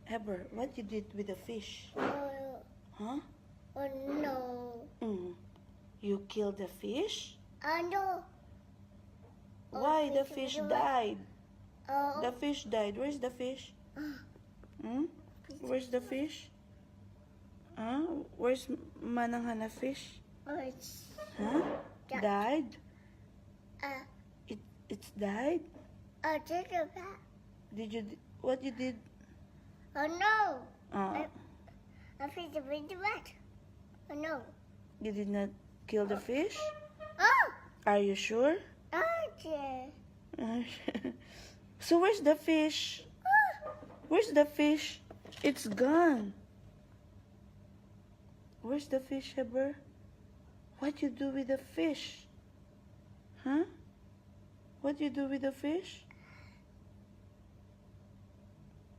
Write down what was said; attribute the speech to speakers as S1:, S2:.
S1: Heber, what you did with the fish? Huh?
S2: Oh no.
S1: You killed the fish?
S2: No.
S1: Why the fish died?
S2: Oh.
S1: The fish died. Where's the fish? Where's the fish? Where's Mananghana fish? Huh? Died? It's died? Did you? What you did?
S2: Oh no.
S1: Uh,
S2: I fish the wet. Oh no.
S1: you did not kill the fish?
S2: Oh.
S1: Are you sure?
S2: Okay.
S1: So where's the fish? Where's the fish? It's gone. Where's the fish, Heber? What you do with the fish? Huh? What you do with the fish?